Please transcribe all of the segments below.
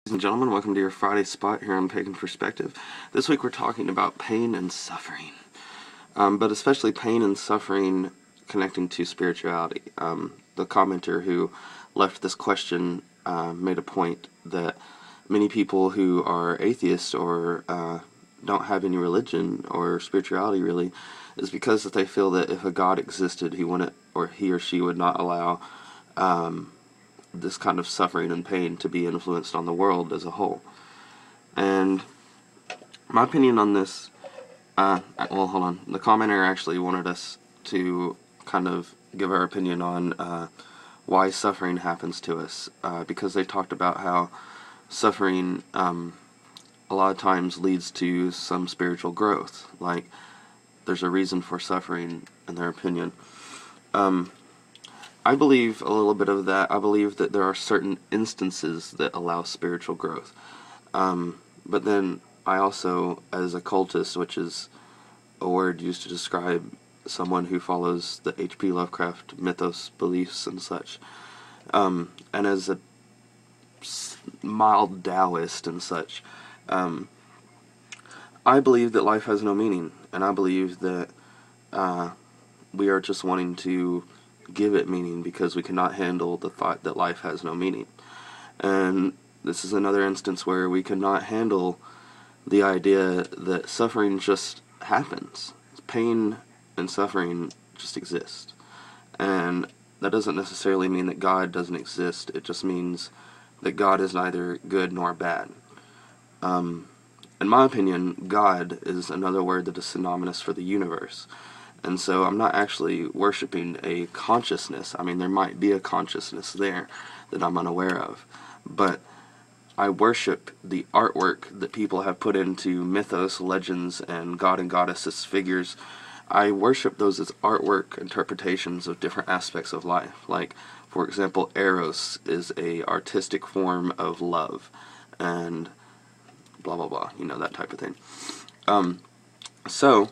Ladies and gentlemen, welcome to your Friday spot here on Pagan Perspective. This week we're talking about pain and suffering, but especially pain and suffering connecting to spirituality. The commenter who left this question made a point that many people who are atheists or don't have any religion or spirituality really is because that they feel that if a God existed, he wouldn't, or he or she would not allow this kind of suffering and pain to be influenced on the world as a whole. And my opinion on this, well, hold on. The commenter actually wanted us to kind of give our opinion on why suffering happens to us, because they talked about how suffering a lot of times leads to some spiritual growth. Like, there's a reason for suffering, in their opinion. I believe a little bit of that. I believe that there are certain instances that allow spiritual growth. But then I also, as a cultist, which is a word used to describe someone who follows the H.P. Lovecraft mythos, beliefs, and such, and as a mild Taoist and such, I believe that life has no meaning, and I believe that we are just wanting to give it meaning because we cannot handle the thought that life has no meaning. And this is another instance where we cannot handle the idea that suffering just happens. Pain and suffering just exist. And that doesn't necessarily mean that God doesn't exist. It just means that God is neither good nor bad. In my opinion, God is another word that is synonymous for the universe. And so I'm not actually worshiping a consciousness. I mean, there might be a consciousness there that I'm unaware of. But I worship the artwork that people have put into mythos, legends, and god and goddesses figures. I worship those as artwork interpretations of different aspects of life. Like, for example, Eros is a artistic form of love. And blah, blah, blah. You know, that type of thing. So,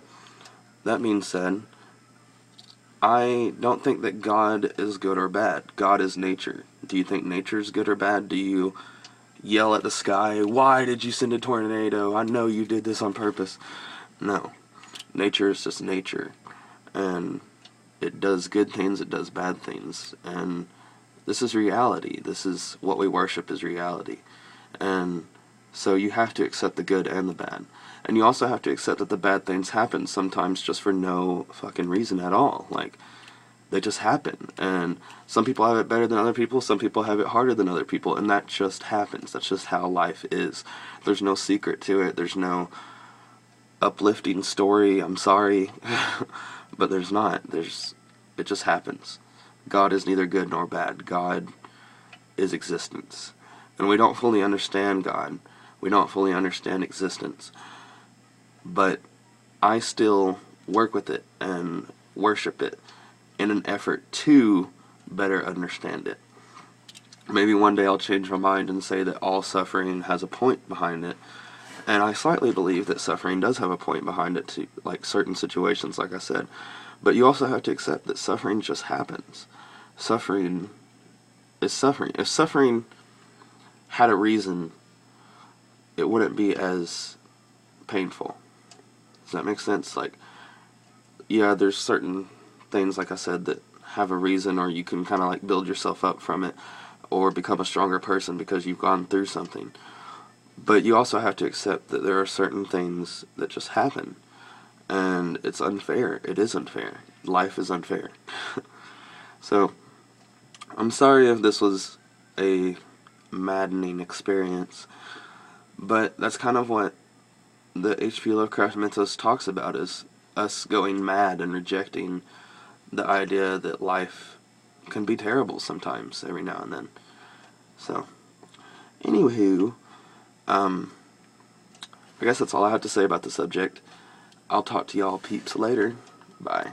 that being said, I don't think that God is good or bad. God is nature. Do you think nature is good or bad? Do you yell at the sky, "Why did you send a tornado? I know you did this on purpose"? No. Nature is just nature. And it does good things, it does bad things. And this is reality. This is what we worship is reality. And so you have to accept the good and the bad. And you also have to accept that the bad things happen sometimes just for no fucking reason at all. Like, they just happen. And some people have it better than other people, some people have it harder than other people, and that just happens. That's just how life is. There's no secret to it. There's no uplifting story. I'm sorry. But there's not. It just happens. God is neither good nor bad. God is existence. And we don't fully understand God. We don't fully understand existence. But I still work with it and worship it in an effort to better understand it. Maybe one day I'll change my mind and say that all suffering has a point behind it. And I slightly believe that suffering does have a point behind it too, like certain situations, like I said. But you also have to accept that suffering just happens. Suffering is suffering. If suffering had a reason, it wouldn't be as painful. Does that make sense? Like, yeah, there's certain things, like I said, that have a reason, or you can kind of like build yourself up from it, or become a stronger person because you've gone through something. But you also have to accept that there are certain things that just happen. And it's unfair. It is unfair. Life is unfair. So, I'm sorry if this was a maddening experience, but that's kind of what the H.P. Lovecraft mythos talks about, is us going mad and rejecting the idea that life can be terrible sometimes, every now and then. So, anywho, I guess that's all I have to say about the subject. I'll talk to y'all peeps later. Bye.